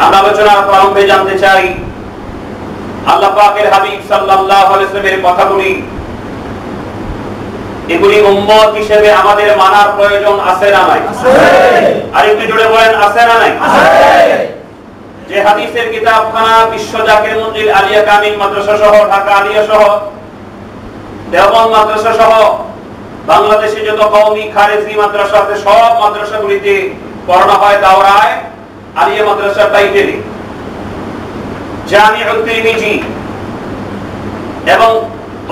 আমরা আলোচনার প্রারম্ভে জানতে চাই আল্লাহ পাকের হাবিব সাল্লাল্লাহু আলাইহি ওয়াসাল্লামের কথাগুলি এগুলি উম্মত হিসেবে আমাদের মানার প্রয়োজন আছে না নাই? আছে। আর একটু জোরে বলেন আছে না নাই? আছে। যে হাদিসের কিতাবখানা বিশ্ব জাকির মঞ্জিল আলিয়া কামিল মাদ্রাসা সহ ঢাকা আলিয়া সহ দেওবন্দ মাদ্রাসা সহ বাংলাদেশে যত কওমি খারেজি মাদ্রাসা আছে সব মাদ্রাসাগুলিতে পড়ানো হয় দাওরায় আলিয়া মাদ্রাসা টাইটেলে জামিউত তিরমিজি এবং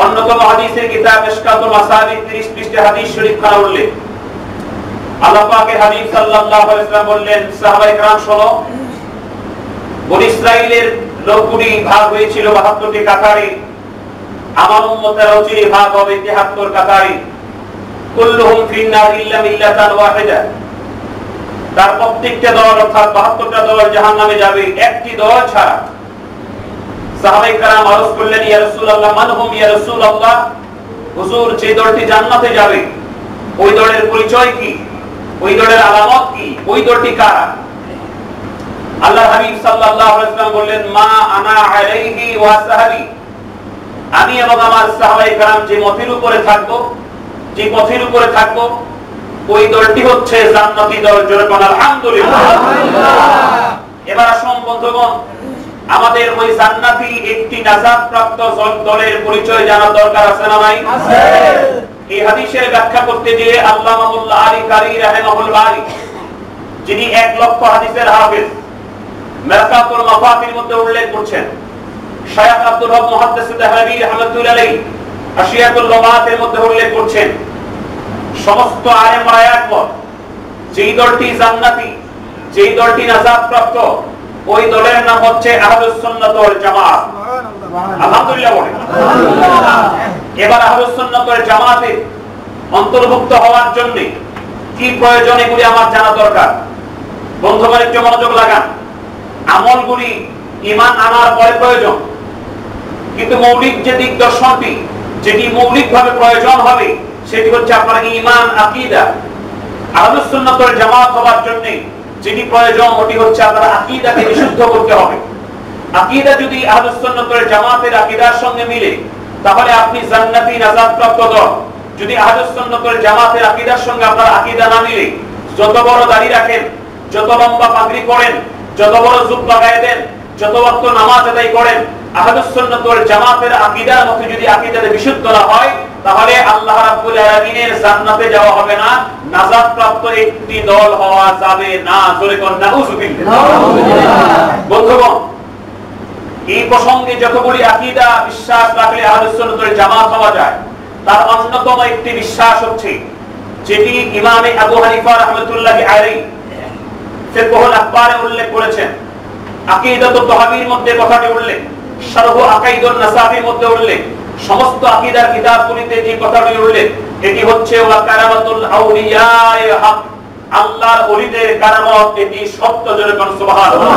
অন্যতম হাদিসের কিতাব ইশকাতুল মাসাবিদ 30 পৃষ্ঠা হাদিস শরীফ খানা উল্লেখ। আল্লাহ পাকের হাবিব সাল্লাল্লাহু আলাইহি ওয়াসাল্লাম বললেন, সাহাবায়ে কেরাম শোনো, বনী ইসরাইলের লোকগুলি ভাগ হয়েছিল 72টি কাতারে, আমার উম্মতেরও যে ভাগ হবে 73 কাতারে। কুল্লুহুম ফিন্নার ইল্লা মিল্লাতান ওয়াহিদা, তার প্রত্যেকটা দল অর্থাৎ 72টা দল জাহান্নামে যাবে, একটি দল ছাড়া। সাহাবায়ে কেরাম আরজ করলেন, ইয়া রাসূলুল্লাহ মান হুম ইয়া রাসূলুল্লাহ, হুজুর যে দলটি জান্নাতে যাবে ওই দলের পরিচয় কি, ওই দলের আলামত কি, ওই দলটি কারা? আল্লাহর হাবিব সাল্লাল্লাহু আলাইহি ওয়াসাল্লাম বললেন, মা আনা আলাইহি ওয়া সাহাবী, আমি এবং আমার সাহাবায়ে কেরাম যে মতের উপরে থাকব, যে পথের উপরে থাকব ওই দলটি হচ্ছে জান্নাতি দল। জোরে বলেন আলহামদুলিল্লাহ। এবার আসুন বন্ধুগণ, আমাদের ওই জান্নাতি একটি নাজাত প্রাপ্ত দলের পরিচয় জানার দরকার আছে না নাই? আছে। এই হাদিসের ব্যাখ্যা করতে গিয়ে আল্লামা মোল্লা আলী কারি রাহিমাহুল্লাহ, যিনি 1 লক্ষ হাদিসের হাফেজ, মিরকাতুল মাফাতির মধ্যে উল্লেখ করছেন, শায়খ আব্দুর রব মুহাদ্দিস দেহলভী রাহমাতুল্লাহ আলাইহি আশিয়াতুল লুগাতের মধ্যে উল্লেখ করছেন, সমস্ত আলেমরা একমত যেই দলটি জান্নাতি, যেই দলটি নাজাত প্রাপ্ত, ওই দলের নাম হচ্ছে আহলুস সুন্নাত ওয়াল জামাত। আলহামদুলিল্লাহ বলেন। এবার আহলুস সুন্নাত ওয়াল জামাতে অন্তর্ভুক্ত হওয়ার জন্য কি প্রয়োজন এগুলি আমার জানা দরকার। বন্ধুগণ একটু মনোযোগ লাগান। আমলগুলি ঈমান আনার পরে প্রয়োজন, কিন্তু মৌলিক যে দিক দর্শনটি, যেটি মৌলিকভাবে প্রয়োজন হবে, সেটি হচ্ছে আপনার ঈমান আকীদা। আহলুস সুন্নাত ওয়াল জামাত হওয়ার জন্য যেটি প্রয়োজন ওটি হচ্ছে আপনার আকীদাকে বিশুদ্ধ করতে হবে। আকীদা যদি আহলুস সুন্নাত ওয়াল জামাতের আকীদার সঙ্গে মিলে, তাহলে আপনি জান্নাতি নাজাত প্রাপ্ত দল। যদি আহলুস সুন্নাত ওয়াল জামাতের আকীদার সঙ্গে আপনার আকীদা না মিলে, যত বড় দাড়ি রাখেন, যত লম্বা পাগড়ি পরেন, যত বড় জুব্বা গায়ে দেন, যত ওয়াক্ত নামাজ আদায় করেন, আহলুস সুন্নাত ওয়াল জামাতের আকীদার মতো যদি আকীদাতে বিশুদ্ধ না হয়, তাহলে আল্লাহ রাব্বুল আলামিনের জান্নাতে যাওয়া হবে না, নাজাত প্রাপ্ত একটি দল হওয়া যাবে না। জোরে কোন নাউযুবিল্লাহ। বন্ধুগণ, এই প্রসঙ্গে যতগুলি আকীদা বিশ্বাস রাখলে আহলুস সুন্নাত ওয়াল জামাত হওয়া যায়, তার অন্যতম একটি বিশ্বাস হচ্ছে যেটি ইমাম আবু হানিফা রাহমাতুল্লাহি আলাইহি ফিকহুল আকবারে উল্লেখ করেছেন, আকীদাতুত তাহাবীর মধ্যে কথাটি উল্লেখ, শারহু আকাইদুন নাসাফির মধ্যে উল্লেখ, সমস্ত আকীদার কিতাবগুলিতে যে কথাটি উল্লেখ, এটি হচ্ছে ওয়া কারামাতুল আউলিয়ায়ে হক, আল্লাহর ওলিদের কারামত, এটি সত্য। জোরে বলুন সুবহানাল্লাহ।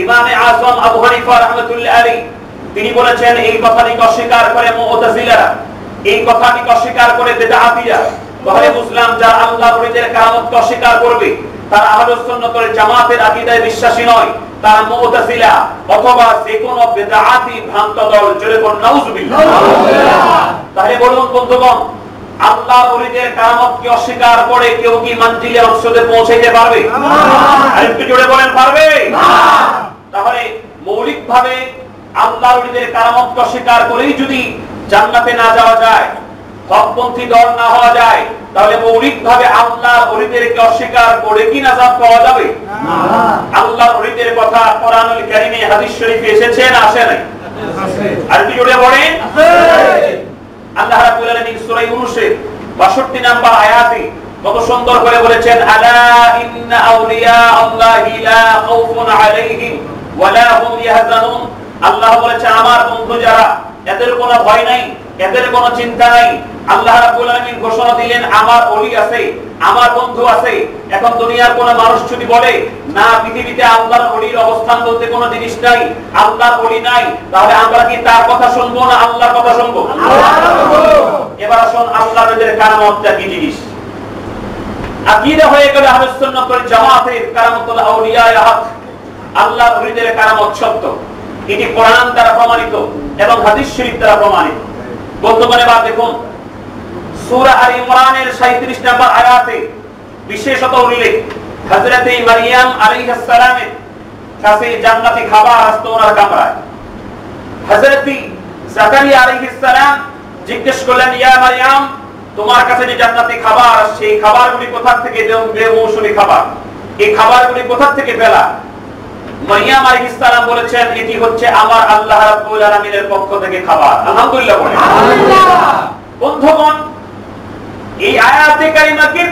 ইমাম আযম আবু হানিফা রাহমাতুল্লাহি আলাইহি তিনি বলেছেন, এই কথাটিকে অস্বীকার করে মুতাজিলারা, এই কথাটিকে অস্বীকার করে বিদআতীরা, তাহলে বুঝলাম যারা আল্লাহর ওলিদের কারামতকে অস্বীকার করবে তারা আহলুস সুন্নাত ওয়াল জামাতের আকীদায় বিশ্বাসী নয়, তারা মুতাজিলা অথবা যে কোনো বিদআতি ভ্রান্ত দল। জোরে বলুন নাউযুবিল্লাহ। তাহলে বলুন বন্ধুগণ, আল্লাহর ওলিদের কারামতকে অস্বীকার করে কেউ কি মঞ্জিলে মকসুদে পৌঁছাইতে পারবে? আর একটু জোরে বলেন, পারবে না। তাহলে মৌলিকভাবে আল্লাহর ওলিদের কারামতকে অস্বীকার করেই যদি জান্নাতে না যাওয়া যায়, হকপন্থী দল না হওয়া যায়, তাহলে মৌলিকভাবে আল্লাহর ওলিদেরকে অস্বীকার করে কি নাজাত পাওয়া যাবে? না। আল্লাহর ওলিদের কথা কোরআনুল কারীমে হাদিস শরীফে এসেছে না আসে নাই? আছে। আর কি জোরে বলেন? আছে। আল্লাহ রাব্বুল আলামিন সূরা ইউনূসের ৬২ নম্বর আয়াতে কত সুন্দর করে বলেছেন, আলা ইন্না আউলিয়া আল্লাহি লা খাউফুন আলাইহিম ওয়া লা হুম ইয়াহজানুন। আল্লাহ বলেছেন, আমার বন্ধু যারা, এদের কোনো ভয় নাই, এদের কোনো চিন্তা নাই। আল্লাহ রাব্বুল আলামিন ঘোষণা দিলেন, আমার ওলি আছে, আমার বন্ধু আছে। এখন দুনিয়ার কোন মানুষ যদি বলে না পৃথিবীতে আল্লাহর ওলির অবস্থান বলতে কোনো জিনিস নাই, আল্লাহর ওলি নাই, তাহলে আমরা কি তার কথা শুনবো না আল্লাহর কথা শুনবো? এবার আসুন আল্লাহর ওলিদের কারামতটা কি জিনিস। আকীদা হয়ে গেল আহলুস সুন্নাহ ওয়াল জামাতের কারামাতুল আউলিয়া হক, আল্লাহর ওলিদের কারামত সত্য। এটি কোরআন দ্বারা প্রমাণিত এবং হাদিস শরীফ দ্বারা প্রমাণিত। বর্তমানে বা দেখুন সূরা আল ইমরানের 37 নম্বর আয়াতে বিশেষত উল্লেখ হযরত মারইয়াম আলাইহিস সালামের কাছে জান্নাতি খাবার আসতো ওনার কামরায়। হযরত জাকারিয়া আলাইহিস সালাম জিজ্ঞেস করলেন, ইয়া মারইয়াম, তোমার কাছে যে জান্নাতি খাবার আসছে এই খাবারগুলি কোথা থেকে বেমৌসুমী খাবার, এই খাবারগুলি কোথা থেকে পেলা? মারইয়াম আলাইহিস সালাম বলেছেন, এটি হচ্ছে আমার আল্লাহ রাব্বুল আলামিনের পক্ষ থেকে খাবার। আলহামদুলিল্লাহ বলেন। আল্লাহ। বন্ধুগণ, এই আয়াতে কারিমাকে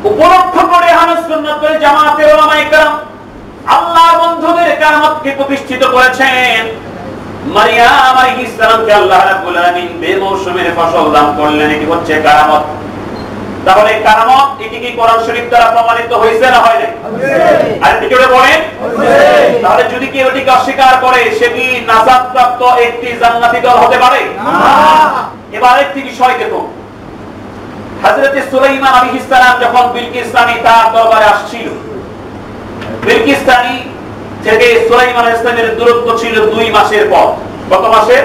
উপলক্ষ করে আহলুস সুন্নাহ ওয়াল জামাতের উলামায়ে কেরাম আল্লাহর বন্ধুদের কারামতকে প্রতিষ্ঠিত করেছেন। মারইয়াম আলাইহিস সালামকে আল্লাহ রাব্বুল আলামিন বেমৌসুমের ফসল দান করলেন, এটি হচ্ছে কারামত। তাহলে কারামত এটি কি কোরআন শরীফ দ্বারা প্রমাণিত হয়েছে না হয় নাই? আর কি করে বলেন? তাহলে যদি কেউ এটিকে অস্বীকার করে সে কি নাজাতপ্রাপ্ত একটি জান্নাতি দল হতে পারে না? এবার একটি বিষয় দেখুন, হযরত সুলাইমান আলাইহিস সালাম যখন বিলকিস রানী তার দরবারে আসছিল, বিলকিস রানী থেকে সুলাইমান আলাইহিস সালামের দূরত্ব ছিল 2 মাসের পথ। কত মাসের?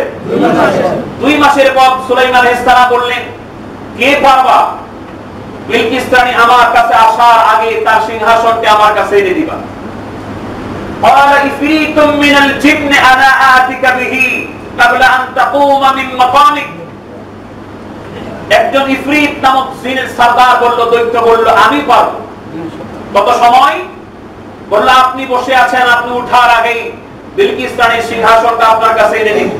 2 মাসের পথ। সুলাইমান আলাইহিস সালাম বললেন, কে পারবা বিলকিস রানী আমার কাছে আসার আগে তার সিংহাসনটি আমার কাছে এনে দিবা। قال إفريت من الجن أنا آتيك به قبل أن تقوم من مقامك। একজন ইফরিত নামক জিনের সরদার বলল, দৈত্য বলল, আমি পারবো। কত সময়? বলল, আপনি বসে আছেন, আপনি উঠার আগেই বিলকিস রানীর সিংহাসনটা আপনার কাছে এনে দিব।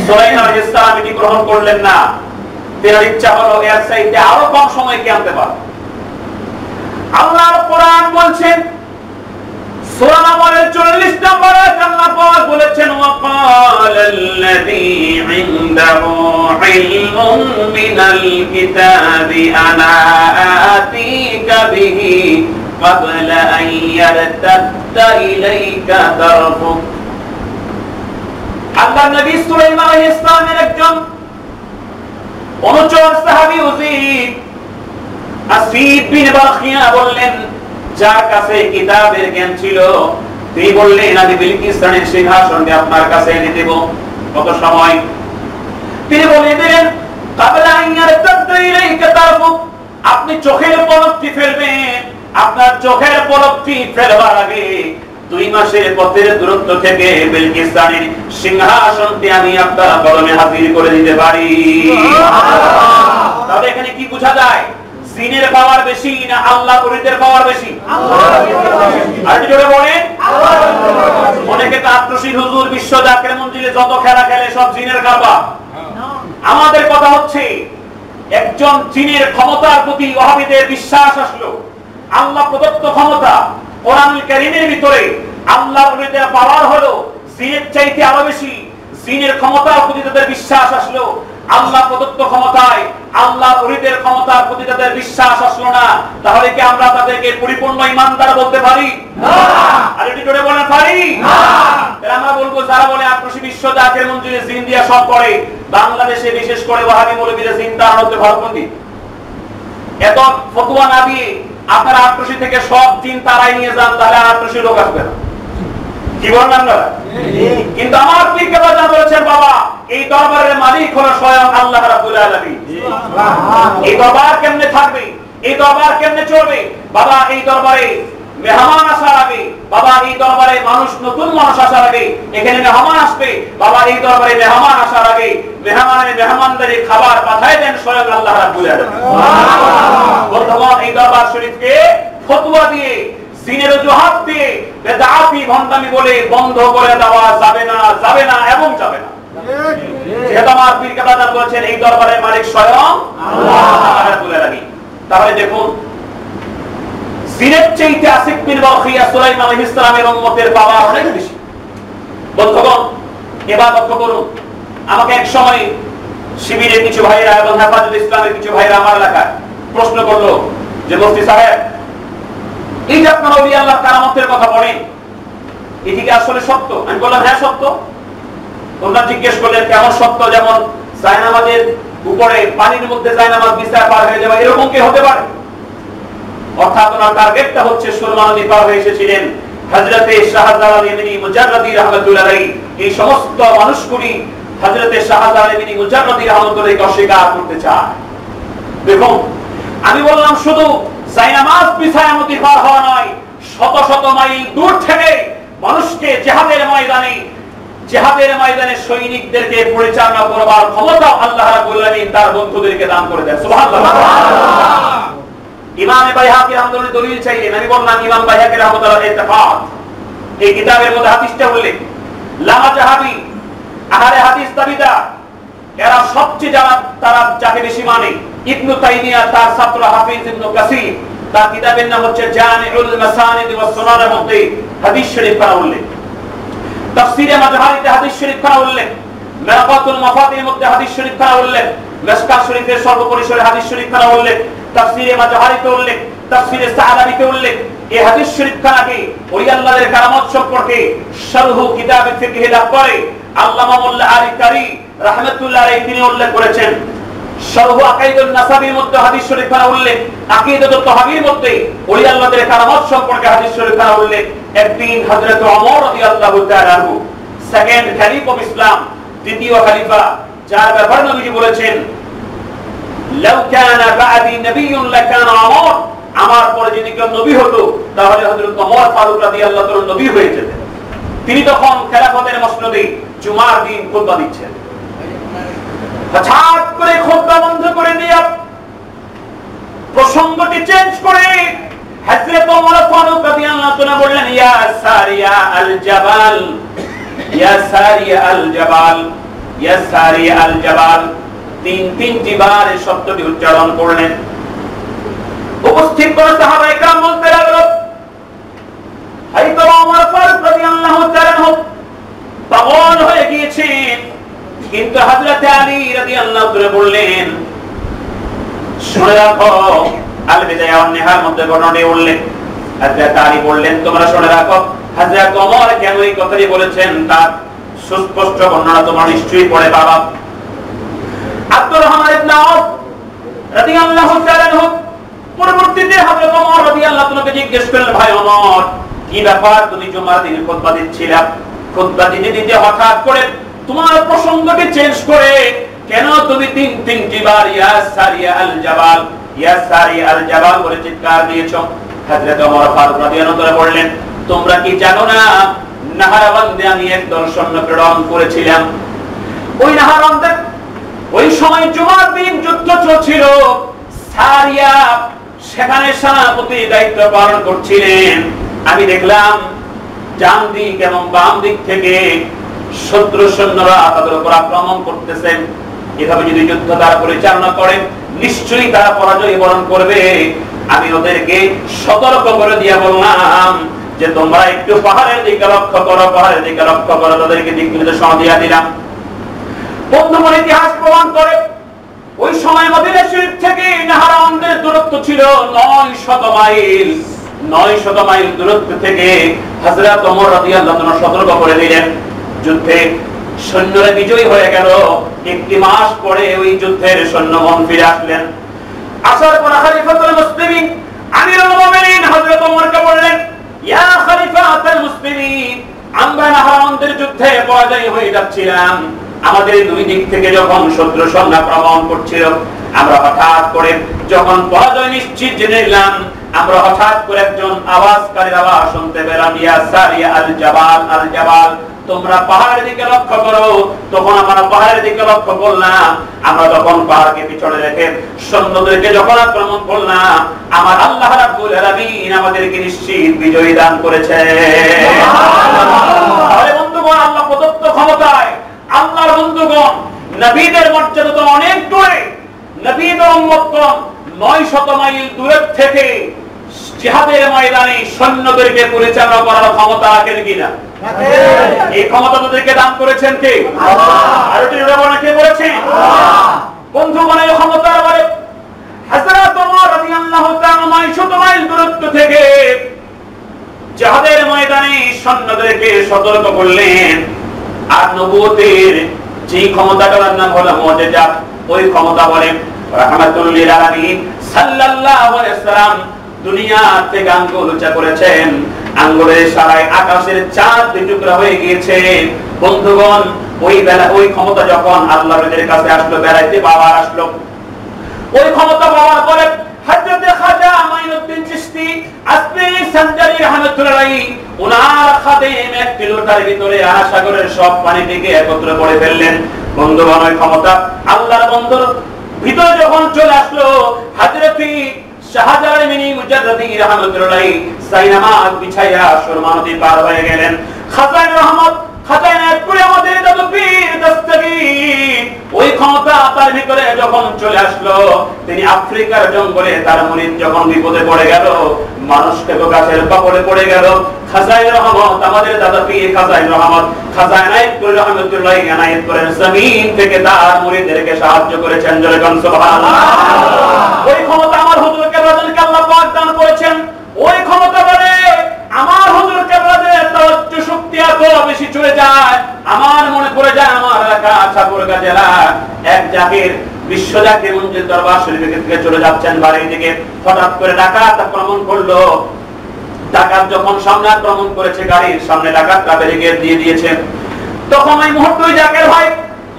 সুলাইমান আলাইহিস সালাম এটি গ্রহণ করলেন না। তার ইচ্ছা হলো এর চাইতে আরো কম সময় কে আনতে পারবে। আল্লাহর কোরআন বলছেন সূরা নম্বরের 40 নম্বর আয়াতে আল্লাহ পাক বলেছেন, ওয়াকালাল্লাযী ইনদাহু ইলমুন মিনাল কিতাবি আনা আতীকা বিহি ক্বাবলা আন ইয়ারতাদ্দা ইলাইকা তারফুক। আল্লাহ নবী সুলাইমান আলাইহিস সালামের একজন অনুচর সাহাবী উযীব আসিফ বিন বাখিয়া বললেন, যার কাছে কিতাবের জ্ঞান ছিল, তিনি বললেন, আমি বিলকিস রানীর সিংহাসনটি আপনার কাছে এনে দেব। কত সময়? তিনি বলে দিলেন, ক্বাবলা আন ইয়ারতাদ্দা ইলাইকা তারফুক, আপনি চোখের পলকটি ফেলবেন। আপনার চোখের পলকটি ফেলবার আগে 2 মাসের পথের দূরত্ব থেকে বিলকিস রানীর সিংহাসনটি আমি আপনার কদমে হাজির করে দিতে পারি। তবে এখানে কি বোঝা যায়? জিনের পাওয়ার বেশি না আল্লাহর ওলিদের পাওয়ার বেশি? আর কি করে বলেন? অনেকে তো আত্মশীল হুজুর বিশ্ব জাকের মঞ্জিলে যত খেলা খেলে সব জিনের কারবার। আমাদের কথা হচ্ছে একজন জিনের ক্ষমতার প্রতি ওয়াহাবিদের বিশ্বাস আসলো। আল্লাহ প্রদত্ত ক্ষমতা কোরআনুল কারীমের ভিতরে আল্লাহর ওলিদের পাওয়ার হলো জিনের চাইতে আরো বেশি। জিনের ক্ষমতার প্রতি তাদের বিশ্বাস আসলো, আল্লাহ প্রদত্ত ক্ষমতায় আল্লাহর ওলিদের ক্ষমতার প্রতি তাদের বিশ্বাস আসলো না। তাহলে কি আমরা তাদেরকে পরিপূর্ণ ঈমানদার বলতে পারি না? আর এটি করে বলতে পারি না? তাহলে আমরা বলবো যারা বলে আত্মশী বিশ্ব জাকের মঞ্জিলে জিন দিয়া সব করে, বাংলাদেশে বিশেষ করে ওয়াহাবি মৌলবীরা জিন তার হতে ভারতবন্দী। এত ফতোয়া না দিয়ে আপনারা আত্মশী থেকে সব জিন তারাই নিয়ে যান, তাহলে আর আত্মশী লোক আসবে না। কি বলেন আপনারা? কিন্তু আমার পীর কেবলা বলেছেন, বাবা এই দরবারের মালিক হলো স্বয়ং আল্লাহ রাব্বুল আলামিন। এই দরবার কেমনে থাকবে, এই দরবার কেমনে চলবে? বাবা এই দরবারে মেহমান আসার আগে, বাবা এই দরবারে মানুষ, নতুন মানুষ আসার আগে এখানে মেহমান আসবে। বাবা এই দরবারে মেহমান আসার আগে মেহমানদারি খাবার পাঠায় দেন স্বয়ং আল্লাহ রাব্বুল আলামিন। বন্ধুগণ, এই দরবার শরীফকে ফতোয়া দিয়ে, জিনের অজুহাত দিয়ে, বেদাতি ভণ্ডামি বলে বন্ধ করে দেওয়া যাবে না, যাবে না এবং যাবে না। যেহেতু আমার পীর কেবলা বলেছেন এই দরবারের মালিক স্বয়ং আল্লাহ রাব্বুল আলামিন। তাহলে দেখুন, জিনের চাইতে আসিফ বিন বাখিয়া সুলাইমান আলাইহিস সালামের উম্মতের পাওয়ার অনেক বেশি। বন্ধুগণ, এবার লক্ষ্য করুন, আমাকে এক সময় শিবিরের কিছু ভাইরা এবং হেফাজত ইসলামের কিছু ভাইরা আমার এলাকায় প্রশ্ন করলো যে, মুফতি সাহেব, এই যে আপনারা ওলি আল্লাহর কারামতের কথা বলেন, এটি কি আসলে সত্য? আমি বললাম, হ্যাঁ সত্য। তোমরা জিজ্ঞেস করলেন কেমন সত্য? যেমন জায়নামাজের উপরে পানির মধ্যে জায়নামাজ বিছায় পার হয়ে যাবে, এরকম কি হতে পারে? অর্থাৎ ওনার টার্গেটটা হচ্ছে সুরমা নদী পার হয়ে এসেছিলেন হযরতে শাহজালাল ইবনে মুজাররদি রাহমাতুল্লাহ আলাইহি। এই সমস্ত মানুষগুলি হযরতে শাহজালাল ইবনে মুজাররদি রাহমাতুল্লাহকে অস্বীকার করতে চায়। দেখুন, আমি বললাম শুধু জায়নামাজ বিছায়া নদী পার হওয়া নয়, শত শত মাইল দূর থেকে মানুষকে জিহাদের ময়দানে সৈনিকদেরকে পরিচালনা করবার ক্ষমতা আল্লাহ রাব্বুল আলামিন তার বন্ধুদেরকে দান করে দেন। সুবহানাল্লাহ। ইমাম বাইহাকী রাহমাতুল্লাহ দলিল চাইলেন, আমি বললাম ইমাম বাইহাকী রাহমাতুল্লাহ ইত্তেফাক, এই কিতাবের মধ্যে হাদিসটা উল্লেখ, লামা জাহাবি আহলে হাদিস দাবিদার এরা সবচেয়ে যারা তারা যাকে বেশি মানে, ইবনে তাইমিয়া তার ছাত্র হাফিজ ইবনে কাসির তার কিতাবের নাম হচ্ছে জামিউল মাসানিদ ওয়াস সুনানের মধ্যে হাদিস শরীফ করা উল্লেখ, তাফসীরে মাজহারিতে হাদিস শরীফ করা উল্লেখ, মিরকাতুল মাফাতির মধ্যে হাদিস শরীফ করা উল্লেখ, মিশকাত শরীফের সর্বপরিসরে হাদিস শরীফ করা উল্লেখ, তাফসীরে মাজহারিতে উল্লেখ, তাফসীরে সাআলাবিতে উল্লেখ। এই হাদিস শরীফ খানাকে ওই আল্লাহর কারামত সম্পর্কে শারহু কিতাবে ফিকহে লাভ করে আল্লামা মোল্লা আলী কারি রাহমাতুল্লাহ আলাইহি তিনি উল্লেখ করেছেন। শারহু আকাইদুন নাসাবির মধ্যে হাদিস শরীফ খানা উল্লেখ, আকিদাতুত তাহাবীর মধ্যে ওই আল্লাহর কারামত সম্পর্কে হাদিস শরীফ খানা উল্লেখ। একদিন হযরত ওমর রাদিয়াল্লাহু তাআলা আনহু, সেকেন্ড খলিফা অফ ইসলাম, দ্বিতীয় খলিফা, যার ব্যাপারে নবীজি বলেছেন লাউ কানা বা'দি নাবিয়্যুন লাকানা ওমর, আমার পরে যদি কেউ নবী হতো তাহলে হযরত ওমর ফারুক রাদিয়াল্লাহু তাআলা নবী হয়ে যেতেন। তিনি তখন খেলাফতের মসনদে জুমার দিন খুতবা দিচ্ছেন, হঠাৎ করে খুতবা বন্ধ করে দিয়ে প্রসঙ্গটি চেঞ্জ করে হযরত ওমর ফারুক রাদিয়াল্লাহু তাআলা বললেন, ইয়া সারিয়া আল জাবাল, ইয়া সারিয়া আল জাবাল, ইয়া সারিয়া আল জাবাল, তিনটি বার এই শব্দটি উচ্চারণ করলেন। উপস্থিত কোন সাহাবায়ে কেরাম বলতে লাগলো, হযরত ওমর ফারুক রাদিয়াল্লাহু তাআলা পাগল হয়ে গিয়েছেন। কিন্তু হযরত আলী রাদিয়াল্লাহু তাআলা বললেন, শুনে রাখো, আল বিদায়া ওয়ান নিহার মধ্যে ঘটনাটি উল্লেখ। হযরত আলী বললেন, তোমরা শুনে রাখো হযরত ওমর কেন এই কথাটি বলেছেন তার সুস্পষ্ট বর্ণনা তোমরা নিশ্চয়ই পড়ে পাবা। আব্দুর রহমান ইবনে আউফ রাদিয়াল্লাহু তাআলা পরবর্তীতে হযরত ওমর রাদিয়াল্লাহু তাআলাকে জিজ্ঞেস করলেন, ভাই ওমর, কি ব্যাপার, তুমি জুমার দিনে খুতবা দিচ্ছিলা, খুতবা দিতে হঠাৎ করে তোমার প্রসঙ্গটি চেঞ্জ করে কেন তুমি তিনটি বার ইয়া সারিয়া আল জাবাল, ইয়া সারিয়া আল জাবাল বলে চিৎকার দিয়েছো? হযরত ওমর ফারুক রাদিয়াল্লাহু তাআলা বললেন, তোমরা কি জানো না নাহারাবান্দে আমি একদল সৈন্য প্রেরণ করেছিলাম। ওই নাহারাবান্দে ওই সময় জুমার দিন যুদ্ধ চলছিল, সারিয়া সেখানে সেনাপতি দায়িত্ব পালন করছিলেন। আমি দেখলাম ডান দিক এবং বাম দিক থেকে শত্রু সৈন্যরা তাদের উপর আক্রমণ করতেছেন। এভাবে যদি যুদ্ধ তারা পরিচালনা করে নিশ্চয়ই তারা পরাজয় বরণ করবে। আমি ওদেরকে সতর্ক করে দিয়ে বললাম যে তোমরা একটু পাহাড়ের দিকে লক্ষ্য করো, পাহাড়ের দিকে লক্ষ্য করো, তাদেরকে দিক নির্দেশনা দিয়ে দিলাম। বন্ধুগণ, ইতিহাস প্রমাণ করে ওই সময় মদিনা শরীফ থেকে নাহারাওয়ান্দের দূরত্ব ছিল 900 মাইল। 900 মাইল দূরত্ব থেকে হযরত ওমর রাদিয়াল্লাহু তাআলা সতর্ক করে দিলেন। যুদ্ধে সৈন্যরা বিজয়ী হয়ে গেল। একটি মাস পরে ওই যুদ্ধের সৈন্যগণ ফিরে আসলেন। আসার পর খলিফাতুল মুসলিমিন আমিরুল মুমিনিন হযরত ওমরকে বললেন, ইয়া খলিফাতুল মুসলিমিন, আমরা নাহারাওয়ান্দের যুদ্ধে পরাজয় হয়ে যাচ্ছিলাম। আমাদের দুই দিক থেকে যখন শত্রু সৈন্য আক্রমণ করছিল, আমরা হঠাৎ করে যখন পরাজয় নিশ্চিত জেনে নিলাম, আমরা হঠাৎ করে একজন আওয়াজকারীর আওয়াজ শুনতে পেলাম, ইয়া সারিয়া আল জাবাল, আল জাবাল, তোমরা পাহাড়ের দিকে লক্ষ্য করো। তখন আমরা পাহাড়ের দিকে লক্ষ্য করলাম। আমরা তখন পাহাড়কে পিছনে রেখে সৈন্যদেরকে যখন আক্রমণ করলাম, আমার আল্লাহ রাব্বুল আলামিন আমাদেরকে নিশ্চিত বিজয় দান করেছে। তাহলে বন্ধুগণ, আল্লাহ প্রদত্ত ক্ষমতায় আল্লাহর বন্ধুগণ, নবীদের মর্যাদা তো অনেক দূরে। নবীদের উম্মতগণ 900 মাইল দূরে থেকে জিহাদের ময়দানে সৈন্যদেরকে পরিচালনা করার ক্ষমতা রাখেন কিনা? এই ক্ষমতা তাদেরকে দান করেছেন কে? আল্লাহ। আর এটা বলা কে বলেছেন? আল্লাহ। বন্ধুগণ, এই ক্ষমতার বলে হযরত ওমর রাদিয়াল্লাহু তাআলা 900 মাইল দূরত্ব থেকে জিহাদের ময়দানে সৈন্যদেরকে সতর্ক করলেন। আর নবুয়তের যে ক্ষমতাটার নাম হলো মুজিজা, ওই ক্ষমতা বলে রাহমাতুল লিল আলামিন সাল্লাল্লাহু আলাইহি ওয়াসাল্লাম দুনিয়া থেকে আঙ্গুল উঁচা করেছেন, আঙ্গুলের ইশারায় আকাশের চাঁদ দুই টুকরা হয়ে গিয়েছে। বন্ধুগণ, ওই বেলা ওই ক্ষমতা যখন আল্লাহর নবীর কাছে আসলো, বেড়াইতে বাবা আসলো, ওই ক্ষমতা পাওয়ার পরে হযরত খাজা মাইনুদ্দিন চিশতি আসমানী সানজারি রাহমাতুল্লাহ আলাইহি ওনার খাদেম একটি লোটার ভিতরে সাগরের সব পানি থেকে একত্র করে ফেললেন। বন্ধুগণ, ওই ক্ষমতা আল্লাহর বন্দর ভিতরে যখন চলে আসলো, হযরত শাহজালাল মিনি মুজাদ্দিদি রাহমাতুল্লাহ আলাইহি সাইনামাত বিছাইয়া সুরমা নদী পার হয়ে গেলেন। খাজায়ে রহমত, খাজায়ে পুরে আমাদের দাদু পীর দস্তগীর ওই ক্ষমতা তার ভিতরে যখন চলে আসলো, তিনি আফ্রিকার জঙ্গলে তার মুরিদ যখন বিপদে পড়ে গেল, মানুষকে গাছের পাপড়ে পড়ে গেল, খাজায়ে রহমত আমাদের দাদা পীর খাজায়ে রহমত খাজায়ে নায়েবপুর রহমাতুল্লাহ আনায়েত করেন জমিন থেকে তার মুরিদদেরকে সাহায্য করেছেন। জোরে কোন সুবহানাল্লাহ। ওই ক্ষমতা আমার হুজুর কেবলাদেরকে আল্লাহ পাক দান করেছেন। ওই ক্ষমতা বলে আমার হুজুর কেবলাদের তাওজ্জু শক্তি এত বেশি চলে যায়, আমার মনে পড়ে যায় আমার এলাকা ঠাকুরগাঁ জেলা এক জাকির বিশ্ব জাকির মঞ্জিল দরবার শরীফ থেকে চলে যাচ্ছেন বাড়ির দিকে, হঠাৎ করে ডাকাত আক্রমণ করলো। ডাকাত যখন সামনে আক্রমণ করেছে, গাড়ির সামনে ডাকাতরা ব্যারিকেড দিয়ে দিয়েছে। তখন ওই মুহূর্তে জাকির ভাই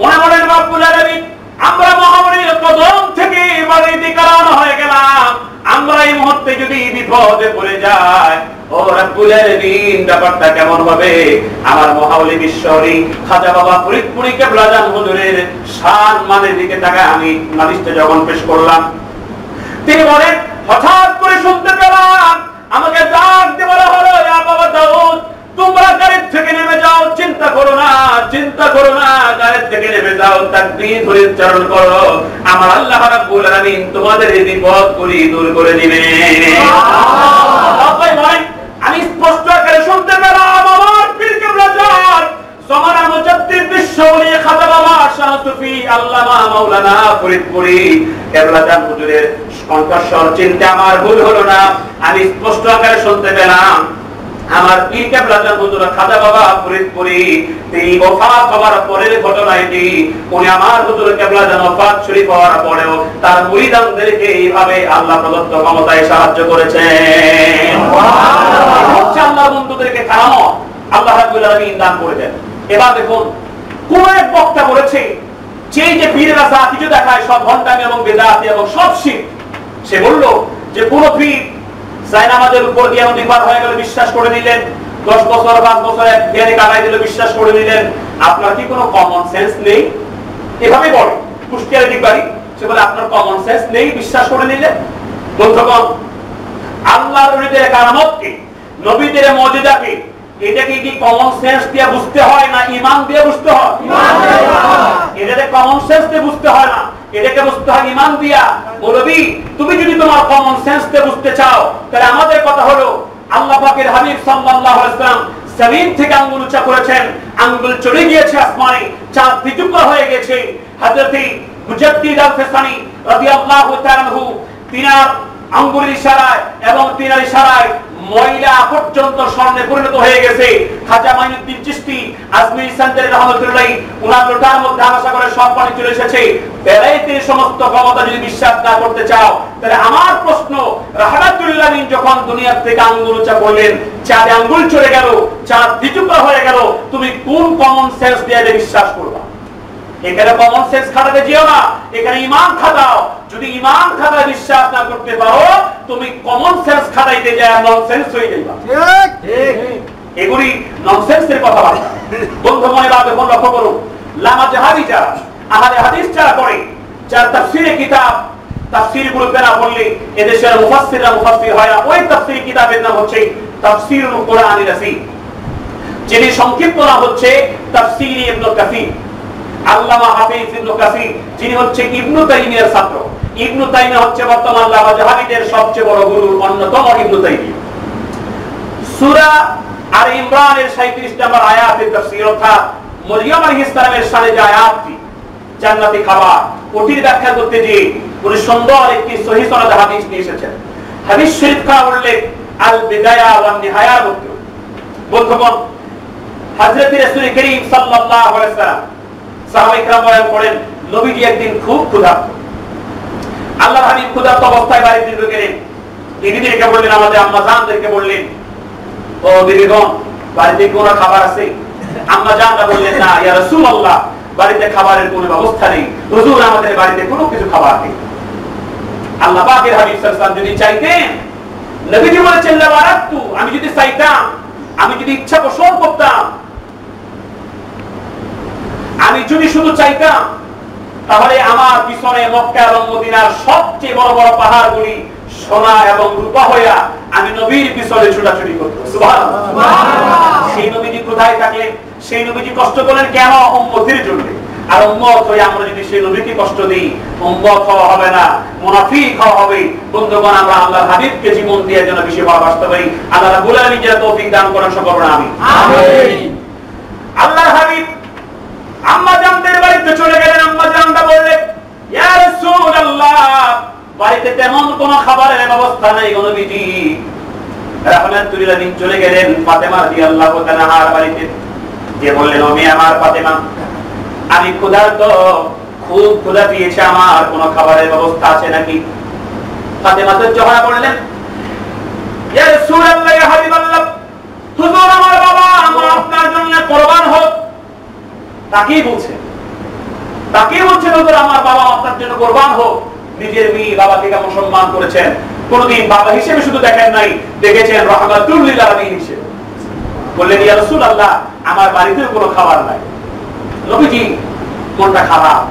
মনে মনে রব্বুল আলামিন, আমরা মহামারীর কদম থেকে বাড়ির দিকে রওনা হয়ে গেলাম, আমরা এই মুহূর্তে যদি বিপদে পড়ে যাই, ও রব্বুল আলামিন ব্যাপারটা কেমন হবে? আমার মহাওলি বিশ্বরি খাজা বাবা ফরিদপুরি কেবলাজান হুজুরের শান মানের দিকে তাকায় আমি নালিশটা যখন পেশ করলাম, তিনি বলেন, হঠাৎ করে শুনতে পেলাম আমাকে ডাক দিয়ে বলা হলো, ইয়া বাবা দাউদ, তোমরা গাড়ি থেকে নেমে যাও, চিন্তা করো না, চিন্তা করো না, গাড়ি থেকে নেমে যাও, তাকবীর ধরে উচ্চারণ করো, আমার আল্লাহ রাব্বুল আলামিন তোমাদের এই বিপদগুলি দূর করে দিবেন। আমি স্পষ্ট আকারে শুনতে পেলাম আমার পীর কেবলাজান জমানার মুজাদ্দিদ বিশ্বওলি খাজা বাবা শাহ সুফি আল্লামা মাওলানা ফরিদপুরি কেবলাজান হুজুরের কণ্ঠস্বর চিনতে আমার ভুল হলো না। আমি স্পষ্ট আকারে শুনতে পেলাম আমার পীর কেবলাজান হুজুর খাজা বাবা ফরিদপুরি তিনি ওফাত হওয়ার পরের ঘটনা এটি। উনি আমার হুজুর কেবলাজান ওফাত শরীফ হওয়ার পরেও তার মুরিদানদেরকে এইভাবে আল্লাহ প্রদত্ত ক্ষমতায় সাহায্য করেছেন। আল্লাহর বন্ধুদেরকে কারামত আল্লাহ রাব্বুল আলামিন দান করে দেন। এবার দেখুন, কোন এক বক্তা বলেছে যে পীরেরা যা কিছু দেখায় সব ভণ্ডামি এবং বেদাত এবং সব শিরক। সে বলল যে কোন পীর জায়নামাজের উপর দিয়ে নদী পার হয়ে গেল, বিশ্বাস করে নিলেন, 10 বছর 5 বছর এক ধ্যানে কাটাই দিল, বিশ্বাস করে নিলেন। আপনার কি কোনো কমন সেন্স নেই? এভাবে বলে কুষ্টিয়ার দিকবাড়ি, সে বলে আপনার কমন সেন্স নেই, বিশ্বাস করে নিলেন। বন্ধুগণ, আল্লাহর নবীদের কারামত কি, নবীদের মুজিজাকে, এটাকে কি কমন সেন্স দিয়ে বুঝতে হয় না ঈমান দিয়ে বুঝতে হয়? ঈমান দিয়ে। এটাকে কমন সেন্স দিয়ে বুঝতে হয় না, এটাকে বুঝতে হয় ঈমান দিয়া। মৌলভী, তুমি যদি তোমার কমন সেন্স দিয়ে বুঝতে চাও, তাহলে আমাদের কথা হলো আল্লাহ পাকের হাবিব সাল্লাল্লাহু আলাইহি ওয়াসাল্লাম জমিন থেকে আঙ্গুল উঁচা করেছেন, আঙ্গুল চলে গিয়েছে আসমানে, চাঁদ টুকরা হয়ে গেছে। হযরত মুজাদ্দিদ আল-ফিসানি রাদিয়াল্লাহু তাআলা আনহু তিনার আঙ্গুলের ইশারায় এবং তিনার ইশারায় ময়লা পর্যন্ত স্বর্ণে পরিণত হয়ে গেছে। খাজা মাইনুদ্দিন চিশতি আজমিরি সানজারি রাহমাতুল্লাহ উনার লোটার মধ্যে আশা করে সব পানি চলে এসেছে। বেলায়েতের সমস্ত ক্ষমতা যদি বিশ্বাস না করতে চাও, তাহলে আমার প্রশ্ন, রাহমাতুল্লাহ আলাইহি যখন দুনিয়া থেকে আঙ্গুল উঁচা করলেন, চাঁদে আঙ্গুল চলে গেল, চাঁদ দ্বিটুকরা হয়ে গেল, তুমি কোন কমন সেন্স দিয়ে বিশ্বাস করবা? এখানে কমন সেন্স খাটাতে যেও না, এখানে ঈমান খাটাও। যদি ঈমান খাটায় বিশ্বাস না করতে পারো, তুমি কমন সেন্স খাটাইতে যায় ননসেন্স হয়ে যাইবা। ঠিক, এগুলি ননসেন্সের কথাবার্তা। বন্ধু মনে রাখবে, লক্ষ্য করুন, লামা জাহাবি যারা আহলে হাদিস যারা পড়ে, যার তাফসীরে কিতাব, তাফসীর গ্রুপে না পড়লে এদেশের মুফাসসিররা মুফাসসির হয় না। ওই তাফসীর কিতাবের নাম হচ্ছে তাফসীরুল কুরআনিল আযীম, যিনি সংক্ষিপ্ত নাম হচ্ছে তাফসীর ইবনে কাসীর। আল্লামা হাফিজ ইবনে কাসীর, যিনি হচ্ছে ইবনে তাইমিয়ার ছাত্র। ইবনে তাইমিয়া হচ্ছে বর্তমান লামা জাহাবিদের সবচেয়ে বড় গুরু, অন্যতম ইবনে তাইমিয়া। সূরা আর ইমরানের 37 নম্বর আয়াতের তাফসীর, অর্থাৎ মরিয়ম আলাইহিস সালামের শানে যে আয়াতটি জান্নাতি খাবার, ওটির ব্যাখ্যা করতে গিয়ে উনি সুন্দর একটি সহিহ সনদ হাদিস নিয়ে এসেছেন। হাদিস শরীফ কা উল্লেখ আল বিদায়া ওয়ান নিহায়ার মধ্যে। বন্ধুগণ, হযরত রাসূল করিম সাল্লাল্লাহু আলাইহি ওয়াসাল্লাম সাহাবায়ে কেরাম বয়ান করেন, নবীজি একদিন খুব ক্ষুধার্ত। আল্লাহর হাবিব ক্ষুধার্ত অবস্থায় বাড়িতে ঢুকে গেলেন। দিদিদেরকে বললেন, আমাদের আম্মা জানদেরকে বললেন, ও দিদিগণ, বাড়িতে কোনো খাবার আছে? আম্মা জানরা বললেন, না ইয়া রাসূলুল্লাহ, বাড়িতে খাবারের কোনো ব্যবস্থা নেই, হুজুর আমাদের বাড়িতে কোনো কিছু খাবার নেই। আল্লাহ পাকের হাবিব সাল্লাল্লাহু আলাইহি ওয়াসাল্লাম যদি চাইতেন, নবীজি বলেছেন লা বারাকতু, আমি যদি চাইতাম, আমি যদি ইচ্ছা পোষণ করতাম, আমি যদি শুধু চাইতাম, তাহলে আমার পিছনে মক্কা এবং মদিনার সবচেয়ে বড় বড় পাহাড়গুলি সোনা এবং রূপা হইয়া আমি নবীর পিছনে ছুটাছুটি করতাম। সুবহানাল্লাহ, সুবহানাল্লাহ। সেই নবীজি কোথায় থাকলেন? সেই নবীজি কষ্ট করলেন কেন? উম্মতের জন্য। আর উম্মত হয়ে আমরা যদি সেই নবীকে কষ্ট দিই, উম্মত হওয়া হবে না, মুনাফিক হওয়া হবে। বন্ধুগণ, আমরা আল্লাহর হাবিবকে জীবন দিয়ে যেন বেশি ভালোবাসতে পারি। আল্লাহ রাব্বুল আলামিন যেন তৌফিক দান করেন সকলকে, আমিন। আমিন। আল্লাহর হাবিব আম্মা জানদের বাড়িতে চলে গেলেন। আম্মা জানরা বললেন, ইয়া রাসূলুল্লাহ, বাড়িতে তেমন কোনো খাবারের ব্যবস্থা নাই গো নবীজি। রাহমাতুল্লাহ আলাইহি চলে গেলেন ফাতেমা রাদিয়াল্লাহু তাআলা আনহার বাড়িতে, যে বললেন, ও মেয়ে আমার ফাতেমা, আমি ক্ষুধার্ত, খুব ক্ষুধা পেয়েছে, আমার কোনো খাবারের ব্যবস্থা আছে নাকি? ফাতেমা তো জোহরা বললেন, ইয়া রাসূলুল্লাহ, ইয়া হাবিবাল্লাহ, হুজুর আমার বাবা আমার আপনার জন্য কুরবান হোক। তাকেই বলছেন হুজুর আমার বাবা আপনার জন্য কুরবান হোক। নিজের মেয়ে বাবাকে কেমন সম্মান করেছেন, কোনদিন বাবা হিসেবে শুধু দেখেন নাই, দেখেছেন রাহমাতুল লিল আলামিন হিসেবে। বললেন, ইয়া রাসূলুল্লাহ, আমার বাড়িতে কোনো খাবার নাই। নবীজি মনটা খারাপ,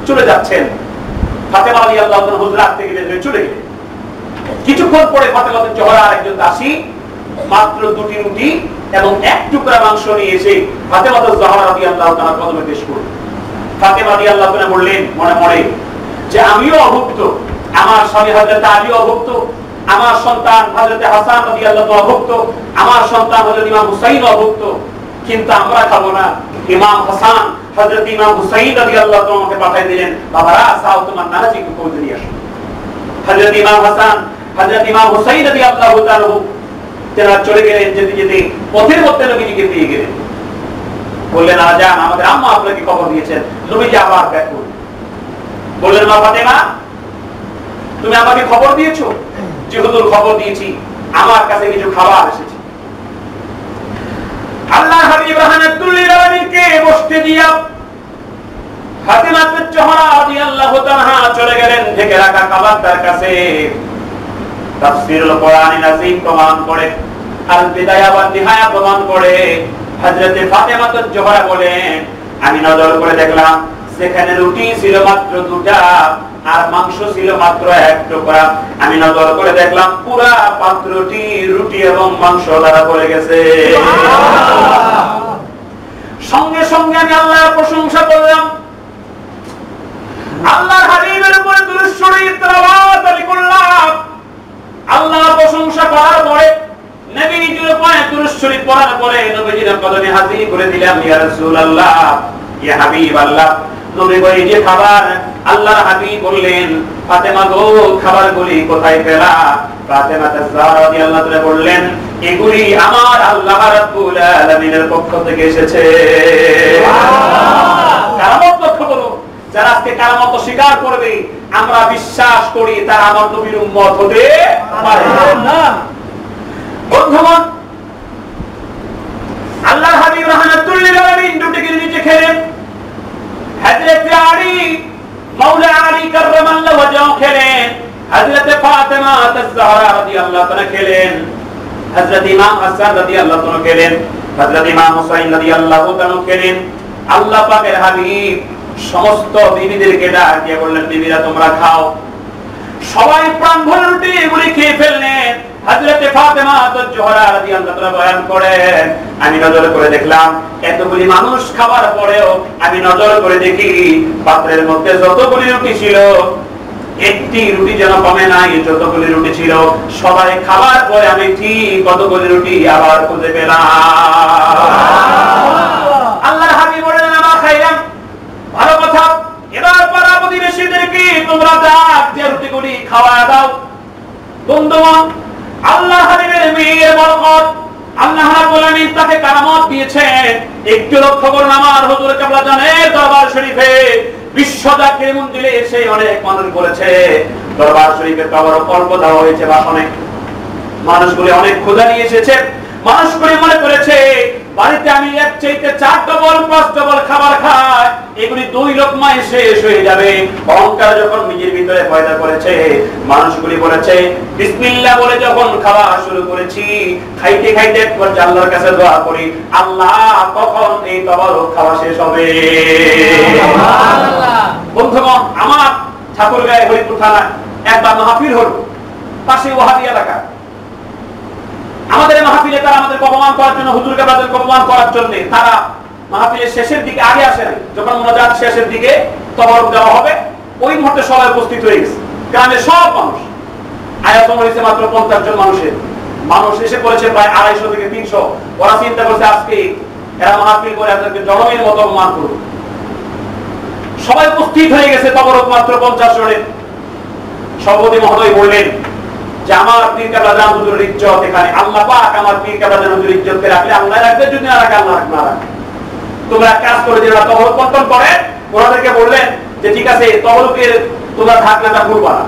চলে যাচ্ছেন। ফাতেমা রাদিয়াল্লাহু তাআলা হুজরাত থেকে বের হয়ে চলে গেলেন। কিছুক্ষণ পরে ফাতেমা জোহরার একজন দাসী মাত্র 2টি রুটি এবং 1 টুকরা মাংস নিয়ে এসে ফাতেমা জোহরা রাদিয়াল্লাহু তাআলার কদমে পেশ করলেন। ফাতেমা রাদিয়াল্লাহু তাআলা বললেন মনে মনে যে আমিও অভুক্ত, আমার স্বামী হযরত আলী অভুক্ত, আমার সন্তান হযরত হাসান রাদিয়াল্লাহু তাআলা অভুক্ত, আমার সন্তান হযরত ইমাম হুসাইন অভুক্ত, কিন্তু আমরা খাবো না। ইমাম হাসান হযরত ইমাম হুসাইন রাদিয়াল্লাহু তাআলা আমাকে পাঠিয়ে দিলেন, বাবারা সাও তোমার নানাজিকে খোঁজ নিয়ে আসো। হযরত ইমাম হাসান হযরত ইমাম হুসাইন রাদিয়াল্লাহু তাআলা তেনারা চলে গেলেন। যেতে যেতে পথের মধ্যে নবীজিকে পেয়ে গেলেন। বললেন, আজান, আমাদের আম্মা আপনাকে খবর দিয়েছেন। নবীজি আবার ব্যাক করলেন, বললেন, মা ফাতেমা, তুমি আমাকে খবর দিয়েছো? যে হুজুর খবর দিয়েছি, আমার কাছে কিছু খাবার এসেছে। আল্লাহর হাবিব রাহমাতুল লিল আলামিনকে বসতে দিয়া ফাতেমা জোহরা রাদিয়াল্লাহু তাআলা চলে গেলেন ঢেকে রাখা খাবার তার কাছে। তাফসীরুল কোরআনিল আযীম প্রমাণ করে, আল বিদায়া ওয়ান নিহায়া প্রমাণ করে, হযরতে ফাতেমা জোহরা বলেন, আমি নজর করে দেখলাম সেখানে রুটি ছিল মাত্র 2টা আর মাংস ছিল মাত্র 1 টুকরা। আমি নজর করে দেখলাম পুরা পাত্রটি রুটি এবং মাংস দ্বারা ভরে গেছে। সঙ্গে সঙ্গে আমি আল্লাহর প্রশংসা করলাম, আল্লাহর হাবিবের উপরে দুরূদ শরীফ তেলাওয়াত করলাম। আল্লাহর প্রশংসা করার পরে নবীজির উপরে দুরূদ শরীফ পড়ার পরে নবীজির কদমে হাজির করে দিলাম, ইয়া রাসূলুল্লাহ, ইয়া হাবিবাল্লাহ, নবী গো, এই যে খাবার, আল্লাহর হাবিব বললেন, ফাতেমা গো, খাবারগুলি কোথায় পেলা? ফাতেমা তাজহরা রাদিয়াল্লাহু তাআলা বললেন, এগুলি আমার আল্লাহ রাব্বুল আলামিনের পক্ষ থেকে এসেছে। সুবহানাল্লাহ। কারামত লক্ষ্য করো, যারা আজকে কারামত স্বীকার করবে, আমরা বিশ্বাস করি তারা আমার নবীর উম্মত হতে পারে না। বন্ধুগণ, আল্লাহর হাবিব রাহমাতুল লিল আলামিন দুটিকে নিচে খেলেন। হযরত আলী মাওলা আলী কাররামাল্লাহু ওয়াজহু খেলেন, হযরত ফাতেমা তাজহরা রাদিয়াল্লাহু তাআলা খেলেন, হযরত ইমাম হাসান রাদিয়াল্লাহু তাআলা খেলেন, হযরত ইমাম হুসাইন রাদিয়াল্লাহু তাআলা খেলেন। আল্লাহ পাকের হাবিব সমস্ত বিবিদেরকে ডাক দিয়ে বললেন, বিবিরা তোমরা খাও। সবাই প্রাণ ভরে রুটি এগুলি খেয়ে ফেললেন। হযরত ফাতেমা জোহরা রাদিয়াল্লাহু তাআলা বয়ান করেন, আমি নজর করে দেখলাম এতগুলি মানুষ খাবার পরেও আমি নজর করে দেখি পাত্রের মধ্যে যতগুলি রুটি ছিল একটি রুটি যেন কমে নাই। যতগুলি রুটি ছিল সবাই খাবার পরে আমি ঠিক কতগুলি রুটি আবার খুঁজে পেলাম। আল্লাহর হাবিব বললেন, আমার খাইলাম, ভালো কথা, এবার পাড়া প্রতিবেশীদেরকে তোমরা ডাক দিয়ে রুটিগুলি খাওয়া দাও। বন্ধুগণ, আল্লাহ হাবিবের মেয়ের বরকত, আল্লাহ রাব্বুল আলামিন তাকে কারামত দিয়েছেন। একটু লক্ষ্য করুন, আমার হুজুর কিবলা জানের দরবার শরীফে বিশ্ব জাকির মঞ্জিলে এসে অনেক মানুষ বলেছে দরবার শরীফে কবর কল্প দেওয়া হয়েছে ভাষণে। মানুষগুলি অনেক ক্ষুধা নিয়ে এসেছে, মানুষগুলি মনে করেছে বাড়িতে আমি এক চাইতে 4 ডবল 5 ডবল খাবার খাই, এগুলি 2 লোকমায় শেষ হয়ে যাবে। অহংকার যখন নিজের ভিতরে পয়দা করেছে, মানুষগুলি বলেছে বিসমিল্লাহ বলে যখন খাওয়া শুরু করেছি, খাইতে খাইতে একবার আল্লাহর কাছে দোয়া করি, আল্লাহ কখন এই তবারক খাওয়া শেষ হবে। সুবহানাল্লাহ। বন্ধুগণ, আমার ঠাকুরগাঁও হরিপুর থানা একবার মাহফিল হলো, পাশে ওয়াহাবি এলাকা। আমাদের মাহফিলে তারা আমাদের অপমান করার জন্য, হুজুরকে তাদের অপমান করার জন্য তারা মাহফিলের শেষের দিকে আগে আসে নাই। যখন মোনাজাত শেষের দিকে তবারক দেওয়া হবে, ওই মুহূর্তে সবাই উপস্থিত হয়ে গেছে, গ্রামের সব মানুষ। আয়োজন হয়েছে মাত্র 50 জন মানুষের, মানুষ এসে পড়েছে প্রায় 250 থেকে 300। ওরা চিন্তা করছে আজকে এরা মাহফিল করে এদেরকে জনমের মতো অপমান করবে। সবাই উপস্থিত হয়ে গেছে, তবারক মাত্র 50 জনের। সভাপতি মহোদয় বললেন যে আমার পীর কেবলা জান হুজুরের ইজ্জত এখানে, আল্লাহ পাক আমার পীর কেবলা জান হুজুরের ইজ্জতকে রাখলে আল্লাহ রাখবে, যদি না রাখে আল্লাহ না রাখে। তোমরা কাজ করে যারা তহরক বন্টন করে, ওনাদেরকে বললেন যে ঠিক আছে, তহরকের তোমরা ঢাকনাটা খুলবা না,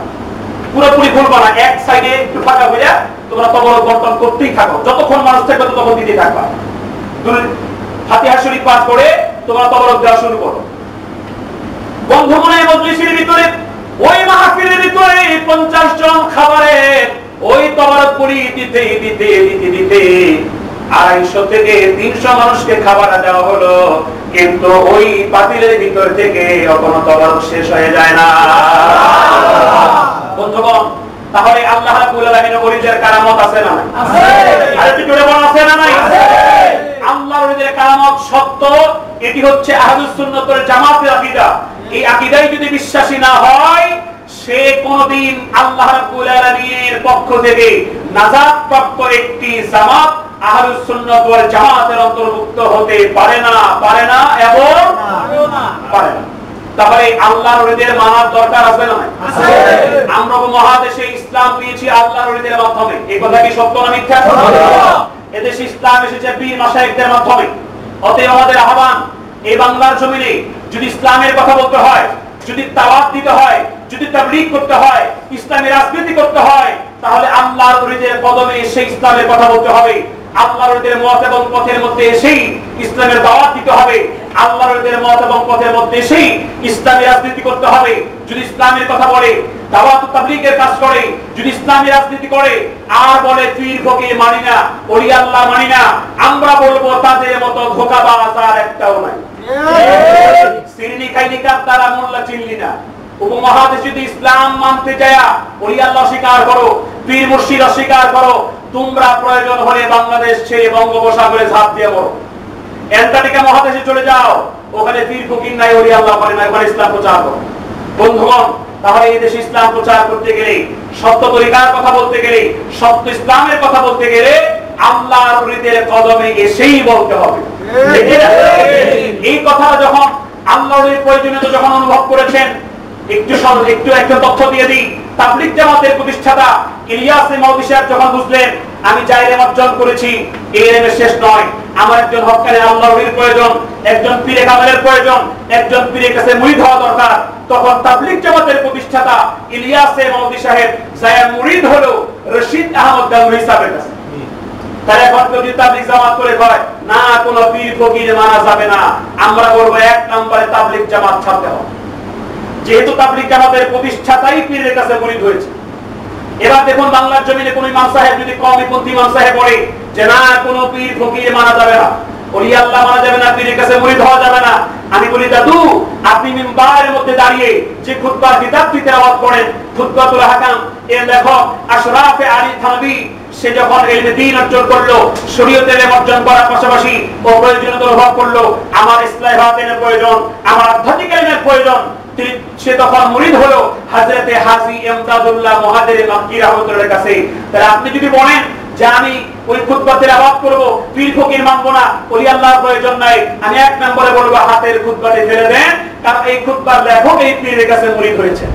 পুরোপুরি খুলবা না, এক সাইডে একটু ফাঁকা হইয়া তোমরা তহরক বন্টন করতেই থাকো, যতক্ষণ মানুষ থাকবে ততক্ষণ দিতে থাকবা। ফাতিহা শরীফ পাঠ করে তোমরা তহরক দেওয়া শুরু করো। বন্ধুগণ, মজলিসের ভিতরে ওই মাহফিলের ভিতরে 50 জন খাবারের ওই তবারক পুরি দিতে দিতে দিতে দিতে 250 থেকে 300 মানুষকে খাবার দেওয়া হলো, কিন্তু ওই পাতিলের ভিতর থেকে এখনো তবারক শেষ হয়ে যায় না। বন্ধুগণ, তাহলে আল্লাহ রাব্বুল আলামিনের ওলিদের কারামত আছে না? আছে। আর একটু জোরে বলুন, আছে না নাই? আছে। আল্লাহর ওলিদের কারামত সত্য, এটি হচ্ছে আহলুস সুন্নাত ওয়াল জামাতের আকীদা। এই আকীদায় যদি বিশ্বাসী না হয়, সে কোনদিন আল্লাহ রাব্বুল আলামিনের পক্ষ থেকে নাজাত প্রাপ্ত একটি জামাত আহলুস সুন্নাত ওয়াল জামাতের অন্তর্ভুক্ত হতে পারে না, পারে না এবং পারে না। তাহলে আল্লাহর ওলিদের মানার দরকার আছে না? আছে। আমরা মহাদেশে ইসলাম পেয়েছি আল্লাহর ওলিদের মাধ্যমে, এই কথা কি সত্য না মিথ্যা? সত্য। এদেশে ইসলাম এসেছে পীর মাশায়েখদের মাধ্যমে। অতএব আমাদের আহ্বান, এই বাংলার জমিনে যদি ইসলামের কথা বলতে হয়, যদি দাওয়াত দিতে হয়, যদি তাবলীগ করতে হয়, ইসলামের রাজনীতি করতে হয়, তাহলে আল্লাহর ওলিদের কদমে এসে ইসলামের কথা বলতে হবে। আল্লাহর ওলিদের মত এবং পথের মধ্যে এসেই ইসলামের দাওয়াত দিতে হবে। আল্লাহর ওলিদের মত এবং পথের মধ্যে এসেই ইসলামের রাজনীতি করতে হবে। যদি ইসলামের কথা বলে, দাওয়াত ও তাবলীগের কাজ করে, যদি ইসলামের রাজনীতি করে আর বলে পীর ফকির মানি না, ওলি আল্লাহ মানি না, আমরা বলবো তাদের মতো ধোঁকাবাজ আর একটাও নাই। সিরনি খাইনি কার তারা মোল্লা চিনলি না। উপমহাদেশে যদি ইসলাম মানতে যায়, ওলি আল্লাহ স্বীকার করো, পীর মুর্শিদ অস্বীকার করো, তোমরা প্রয়োজন হলে বাংলাদেশ ছেড়ে বঙ্গোপসাগরে ঝাঁপ দিয়ে পড়ো, অ্যান্টার্কটিকা মহাদেশে চলে যাও, ওখানে পীর ফকির নাই, ওলি আল্লাহ করে না, ওখানে ইসলাম প্রচার করো। বন্ধুগণ, তাহলে এই দেশে ইসলাম প্রচার করতে গেলে, সত্য তরিকার কথা বলতে গেলে, সত্য ইসলামের কথা বলতে গেলে আল্লাহর ওলিদের কদমে এসেই বলতে হবে। এই কথা যখন আল্লাহর ওলির প্রয়োজনীয়তা যখন অনুভব করেছেন, একটু একটা তথ্য দিয়ে দিই। তাবলীগ জামাতের প্রতিষ্ঠাতা ইলিয়াস মাওদী সাহেব যখন বুঝলেন আমি যা ইলম অর্জন করেছি এই ইলমের শেষ নয়, আমার একজন হক্কানি আল্লাহর ওলির প্রয়োজন, একজন পীরে কামেলের প্রয়োজন, একজন পীরের কাছে মুরিদ হওয়া দরকার, তখন তাবলীগ জামাতের প্রতিষ্ঠাতা ইলিয়াস মাওদী সাহেব যায় মুরিদ হলো রশিদ আহমদ গাঙ্গুহি সাহেবের কাছে। তারা এখন যদি তাবলীগ জামাত করে কয় না, কোনো পীর ফকির মানা যাবে না, আমরা বলবো 1 নম্বরে তাবলীগ জামাত ছাড়তে হবে, যেহেতু তাবলীগ জামাতের প্রতিষ্ঠাতাই পীরের কাছে মুরিদ হয়েছে। এবার দেখুন বাংলার জমিনে কোন ইমাম সাহেব যদি কওমিপন্থী ইমাম সাহেব বলে যে না, কোনো পীর ফকির মানা যাবে না, ওলি আল্লাহ মানা যাবে না, পীরের কাছে মুরিদ হওয়া যাবে না, আমি বলি দাদু, আপনি মিম্বারের মধ্যে দাঁড়িয়ে যে খুতবার কিতাবটি তেলাওয়াত করেন, খুতবাতুল আহকাম, এর লেখক আশরাফে আলী থানভী, সে যখন ইলমে দ্বীন অর্জন করলো, শরীয়তের ইলম অর্জন করার পাশাপাশি ও প্রয়োজনীয়তা অনুভব করলো আমার ইসলাহাতের প্রয়োজন, আমার আধ্যাত্মিক ইলমের প্রয়োজন, সে তখন মুরিদ হলো হযরতে হাজী ইমদাদুল্লাহ মুহাদ্দির মাক্কি রাহমাতুল্লাহর কাছে। তাহলে আপনি যদি বলেন যে আমি ওই খুতবা তেলাওয়াত করব, পীর ফকির মানবো না, ওলি আল্লাহর প্রয়োজন নাই, আমি 1 নম্বরে বলবো হাতের খুতবাটি ফেলে দেন, কারণ এই খুতবার লেখক এই পীরের কাছে মুরিদ হয়েছে।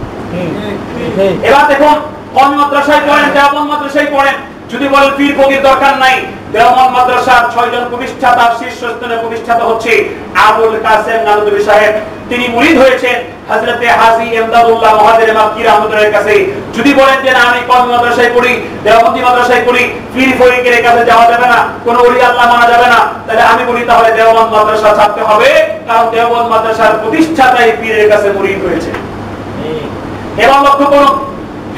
এবার দেখুন, কোন মাদ্রাসায় পড়েন, দেওবন্দ মাদ্রাসায় পড়েন, যদি বলেন পীর ফকির দরকার নাই, দেওবন্দ মাদ্রাসার 6 জন প্রতিষ্ঠাতা, শীর্ষস্থানীয় প্রতিষ্ঠাতা হচ্ছে আবুল কাসেম নানুতুবি সাহেব, তিনি মুরিদ হয়েছেন হযরতে হাজী ইমদাদুল্লাহ মুহাজির মাক্কি রাহমাতুল্লাহর কাছে যদি বলেন যে না আমি কওমি মাদ্রাসায় পড়ি, দেওবন্দি মাদ্রাসায় পড়ি, পীর ফকিরের কাছে যাওয়া যাবে না, কোন ওলি আল্লাহ মানা যাবে না, তাহলে আমি বলি তাহলে দেওবন্দ মাদ্রাসা ছাড়তে হবে, কারণ দেওবন্দ মাদ্রাসার প্রতিষ্ঠাতাই পীরের কাছে মুরিদ হয়েছে। এবং লক্ষ্য করুন,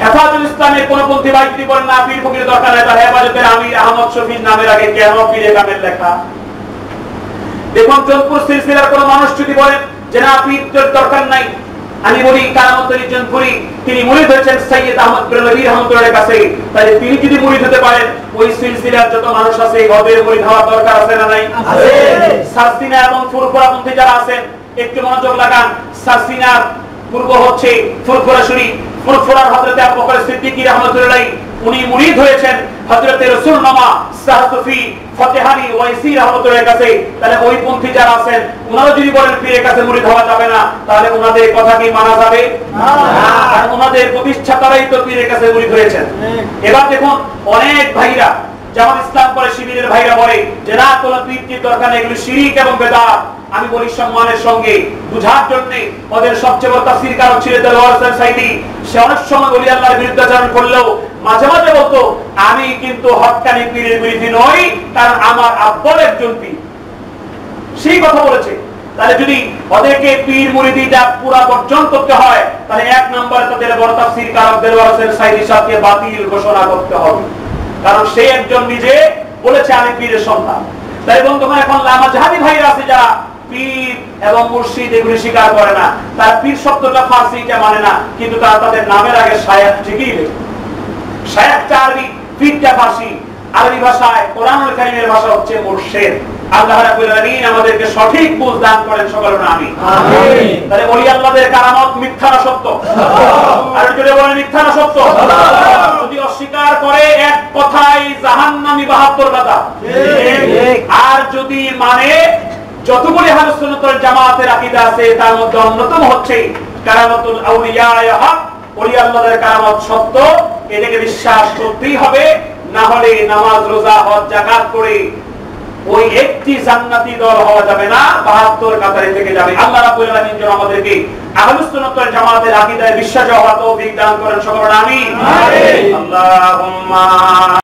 হেফাজতুল ইসলামের কোন পন্থী ভাই যদি বলেন না পীর ফকিরের দরকার নেই, তাহলে হেফাজতের আমির আহমদ শফির নামের আগে কেন পীরে কামেল লেখা? দেখুন, জোনপুর সিলসিলার কোন মানুষ যদি বলেন যে না পীরের দরকার নাই, আমি বলি কারামতুল জোনপুরি তিনি মুরিদ হয়েছেন সৈয়দ আহমদ বেরলভী রহমাতুল্লাহর কাছে, তাহলে তিনি যদি মুরিদ হতে পারেন, ওই সিলসিলার যত মানুষ আছে ওদের মুরিদ হওয়ার দরকার আছে না নাই? আছে। সারসিনা এবং ফুরফুরা পন্থী যারা আছেন একটু মনোযোগ লাগান। সারসিনার পূর্ব হচ্ছে ফুরফুরা শরীফ, ফুরফুরার হযরত আবু বকর সিদ্দিকী রাহমাতুল্লাহ উনি মুরিদ হয়েছেন হযরত রাসূলুল্লাহ সাহসুফি ফতেহানি ওয়াইসি রাহমাতুল্লাহর কাছে। তাহলে ওই পন্থী যারা আছেন ওনারা যদি বলেন পীরের কাছে মুরিদ হওয়া যাবে না, তাহলে ওনাদের কথা কি মানা যাবে? না, কারণ ওনাদের প্রতিষ্ঠাতারাই তো পীরের কাছে মুরিদ হয়েছেন। এবার দেখুন, অনেক ভাইরা জামাত ইসলাম করে শিবিরের ভাইরা বলে যে না কোনো পীরের দরকার নেই, এগুলো শিরক এবং বেদাত। আমি বলি সম্মানের সঙ্গে বুঝার জন্য, ওদের সবচেয়ে বড় তাফসীর কারক ছিল দেলোয়ার হোসেন সাইদি। সে অনেক সময় ওলি আল্লাহর বিরুদ্ধাচরণ করলেও মাঝে মাঝে বলতো আমি কিন্তু হক্কানি পীরের বিরোধী নই, কারণ আমার আব্বার একজন পীর। সেই কথা বলেছে। তাহলে যদি ওদেরকে পীর মুরিদিটা পুরা বর্জন করতে হয়, তাহলে এক নম্বরে তাদের বড় তাফসীর কারক দেলোয়ার হোসেন সাইদি সাহেবকে বাতিল ঘোষণা করতে হবে, কারণ সে একজন নিজে বলেছে আমি পীরের সন্তান। তাই বন্ধুগণ, এখন লামাজহাবি ভাইরা আছে যারা পীর এবং মুর্শিদ এগুলি স্বীকার করে না, তার পীর শব্দটা ফার্সিটা মানে না, কিন্তু তারা তাদের নামের আগে শায়েখ ঠিকই লেখে। শায়েখটা আরবি, পীরটা ফার্সি। আরবি ভাষায় কোরআনুল কারীমের ভাষা হচ্ছে মুর্শিদ। আল্লাহ রাব্বুল আলামিন আমাদেরকে সঠিক বুঝ দান করেন, সকলের আমিন। আমিন। তাহলে ওলি আল্লাহদের কারামত মিথ্যা না সত্য? আর যদি বলেন মিথ্যা না সত্য? যদি অস্বীকার করে এক কথায় জাহান্নামী 72 গাদা। ঠিক। আর যদি মানে যতগুলি আহলুস সুন্নাত ওয়াল জামাতের আকীদা আছে তার মধ্যে অন্যতম হচ্ছে কারামাতুল আউলিয়া হক, ওলি আল্লাহদের কারামত সত্য, এটাকে বিশ্বাস করতেই হবে। না হলে নামাজ রোজা হজ যাকাত করে ওই একটি জান্নাতি দল হওয়া যাবে না, 72 কাতারে থেকে যাবে। আল্লাহ রাব্বুল আলামিন যেন আমাদেরকে আহলুস সুন্নাত ওয়াল জামাতের আকীদায় বিশ্বাস হওয়ার তৌফিক দান করেন, সকলের আমিন। আমিন। আল্লাহুম্মা